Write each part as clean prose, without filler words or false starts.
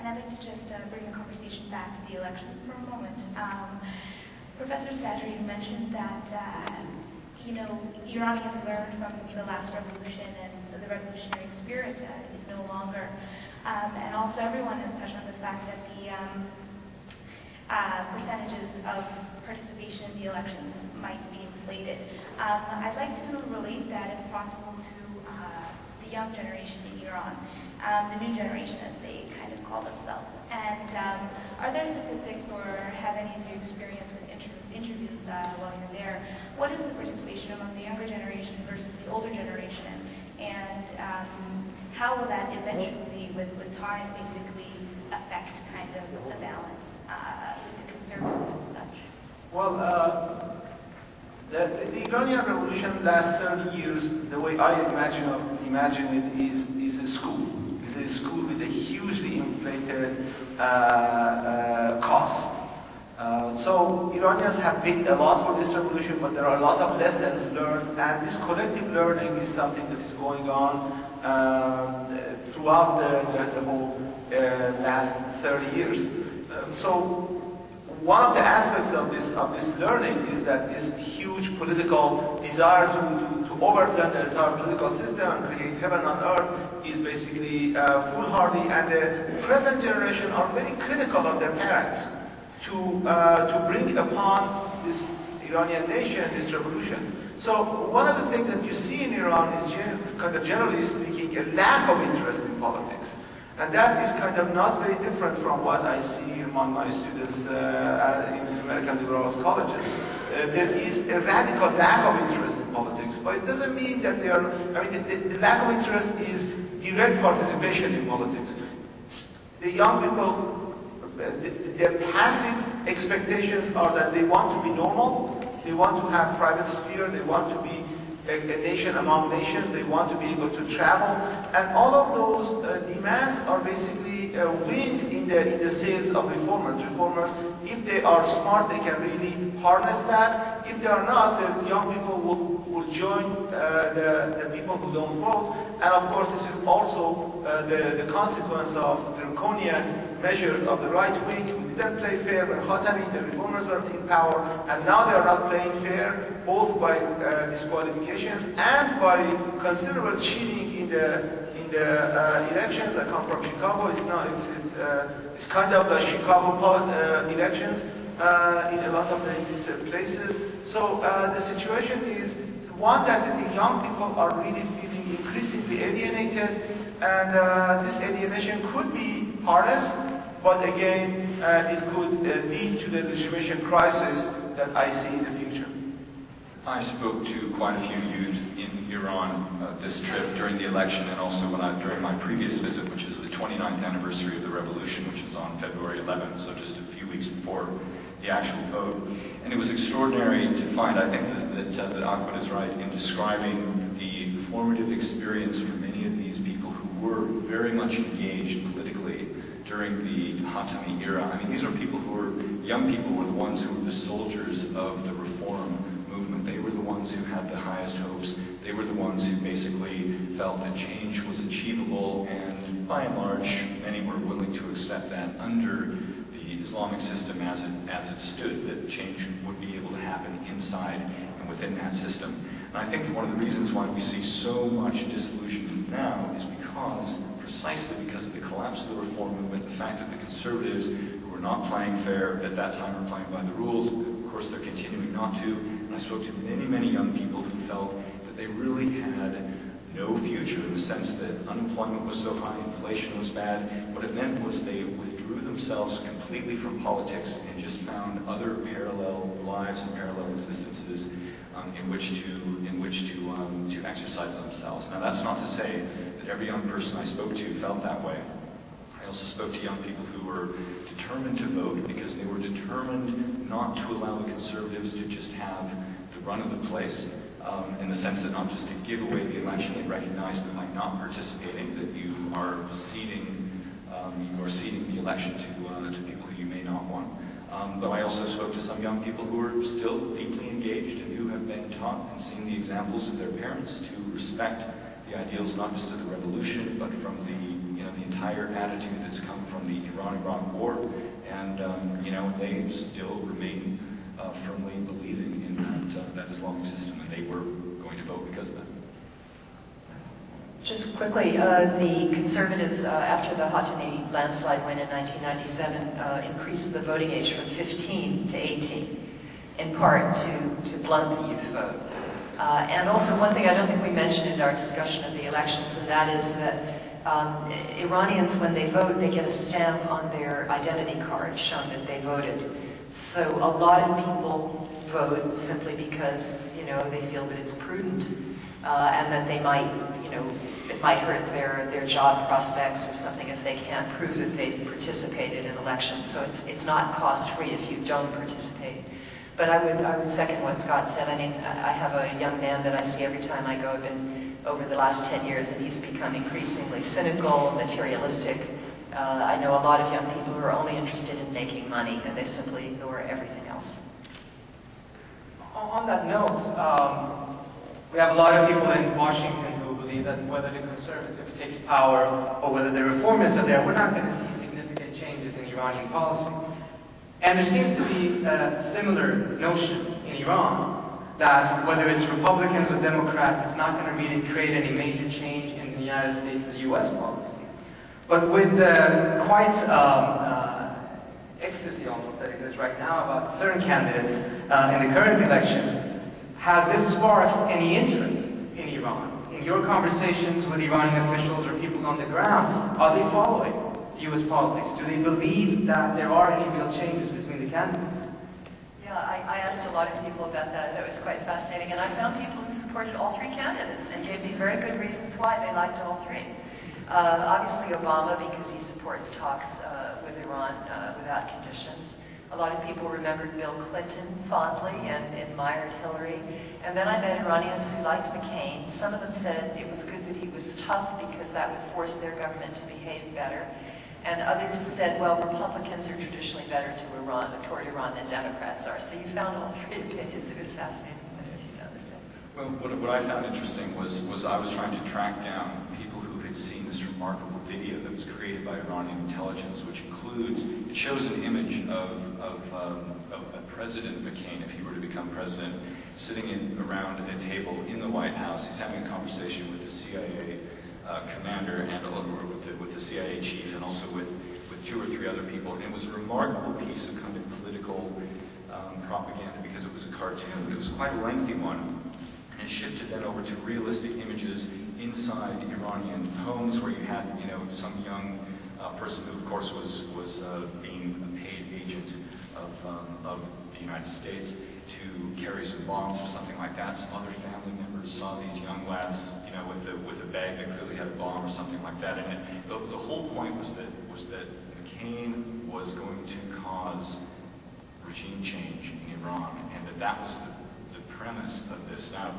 And I'd like to just bring the conversation back to the elections for a moment. Professor Sadri mentioned that Iranians learned from the last revolution, and so the revolutionary spirit is no longer. And also everyone has touched on the fact that the percentages of participation in the elections might be inflated. I'd like to relate that, if possible, to the young generation in Iran, the new generation as they kind of call themselves. And are there statistics, or have any of you experienced with interviews while you're there? What is the participation among the younger generation versus the older generation? And how will that eventually, with time, basically affect kind of the balance with the conservatives and such? Well, the Iranian revolution last 30 years, the way I imagine it is a school. It's a school with a hugely inflated cost. So Iranians have paid a lot for this revolution, but there are a lot of lessons learned, and this collective learning is something that is going on throughout the whole last 30 years. So one of the aspects of this learning is that this huge political desire to overturn the entire political system and create heaven on earth is basically foolhardy, and the present generation are very critical of their parents to bring upon this Iranian nation this revolution. So one of the things that you see in Iran is generally speaking a lack of interest in politics. And that is kind of not very different from what I see among my students in American liberal arts colleges. There is a radical lack of interest in politics, but it doesn't mean that they are, the lack of interest is direct participation in politics. The young people, their passive expectations are that they want to be normal, they want to have private sphere, they want to be a nation among nations, they want to be able to travel, and all of those demands are basically wind in the sails of reformers. Reformers, if they are smart, they can really harness that. If they are not, the young people will join the people who don't vote. And of course, this is also the consequence of draconian measures of the right wing, who didn't play fair when Khatami, the reformers, were in power, and now they are not playing fair, both by disqualifications and by considerable cheating in the elections. I come from Chicago. It's kind of the Chicago elections in a lot of these places. So the situation is one that the young people are really feeling increasingly alienated, and this alienation could be harnessed, but again, it could lead to the legitimation crisis that I see in the future. I spoke to quite a few youth in Iran this trip during the election, and also during my previous visit, which is the 29th anniversary of the revolution, which is on February 11th, so just a few weeks before the actual vote. And it was extraordinary to find, I think that Ahmad is right in describing the formative experience for many of these people who were very much engaged politically during the Khatami era. I mean, these are people who were, young people were the ones who were the soldiers of the reform movement. They were the ones who had the highest hopes. They were the ones who basically felt that change was achievable, and by and large, many were willing to accept that under the Islamic system as it stood, that change would be able to happen inside and within that system. And I think that one of the reasons why we see so much disillusionment now is precisely because of the collapse of the reform movement, the fact that the conservatives, who were not playing fair at that time, were playing by the rules. Of course, they're continuing not to. And I spoke to many, many young people who felt that they really had no future, in the sense that unemployment was so high, inflation was bad. What it meant was they withdrew themselves completely from politics and just found other parallel lives and parallel existences in which to exercise themselves. Now, that's not to say that every young person I spoke to felt that way. I also spoke to young people who were determined to vote because they were determined not to allow the conservatives to just have the run of the place, in the sense that not just to give away the election. They recognized that by not participating, that you are ceding the election to people who you may not want. But I also spoke to some young people who were still deeply engaged and who have been taught and seen the examples of their parents to respect the ideals not just of the revolution, but from the entire entire attitude that's come from the Iran-Iraq war, and they still remain firmly believing in that Islamic system, and they were going to vote because of that. Just quickly, the Conservatives, after the Khatami landslide win in 1997, increased the voting age from 15 to 18, in part to blunt the youth vote. And also one thing I don't think we mentioned in our discussion of the elections, and that is that Iranians, when they vote, they get a stamp on their identity card showing that they voted. So a lot of people vote simply because, they feel that it's prudent, and that they might, it might hurt their job prospects or something if they can't prove that they've participated in elections. So it's not cost-free if you don't participate. But I would second what Scott said. I mean, I have a young man that I see every time I go. I've been over the last 10 years, and he's become increasingly cynical, materialistic. I know a lot of young people who are only interested in making money, and they simply ignore everything else. On that note, we have a lot of people in Washington who believe that whether the Conservatives take power or whether the Reformists are there, we're not going to see significant changes in Iranian policy. And there seems to be a similar notion in Iran that whether it's Republicans or Democrats, it's not going to really create any major change in the United States' U.S. policy. But with quite ecstasy almost that exists right now about certain candidates in the current elections, has this sparked any interest in Iran? In your conversations with Iranian officials or people on the ground, are they following U.S. politics? Do they believe that there are any real changes between the candidates? Yeah, I asked a lot of people about that. That was quite fascinating. And I found people who supported all three candidates and gave me very good reasons why they liked all three. Obviously Obama, because he supports talks with Iran without conditions. A lot of people remembered Bill Clinton fondly and admired Hillary. And then I met Iranians who liked McCain. Some of them said it was good that he was tough because that would force their government to behave better. And others said, well, Republicans are traditionally better toward Iran than Democrats are. So you found all three opinions. It was fascinating. I don't know if you found the same. Well, what I found interesting was I was trying to track down people who had seen this remarkable video that was created by Iranian intelligence, which includes, it shows an image of President McCain, if he were to become president, sitting around a table in the White House. He's having a conversation with the CIA commander and with the CIA chief, and also with 2 or 3 other people. And it was a remarkable piece of kind of political propaganda because it was a cartoon. It was quite a lengthy one, and it shifted then over to realistic images inside Iranian homes, where you had some young person who, of course, was being a paid agent of the United States to carry some bombs or something like that. Some other family members saw these young lads, with a bag that clearly had a bomb or something like that in it. The whole point was that McCain was going to cause regime change in Iran, and that was the premise of this. Now,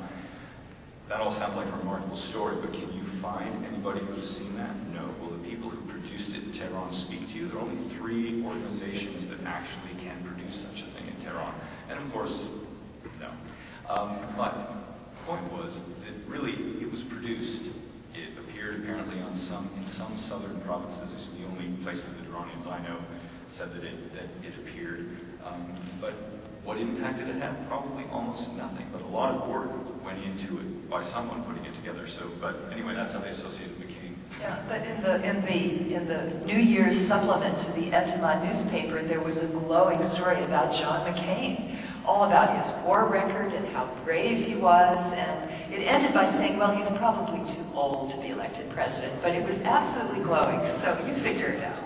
that all sounds like a remarkable story, but can you find anybody who's seen that? No. Will the people who produced it in Tehran speak to you? There are only 3 organizations that actually can produce such a thing in Tehran. And of course, no. But the point was that really it was produced. It appeared apparently in some southern provinces. These are the only places that Iranians I know said that it appeared. But what impact did it have? Probably almost nothing. But a lot of work went into it by someone putting it together. But anyway, that's how they associated McCain. Yeah, but in the New Year's supplement to the Ahmad newspaper, there was a glowing story about John McCain, all about his war record and how brave he was, and it ended by saying, well, he's probably too old to be elected president, but it was absolutely glowing, so you figure it out.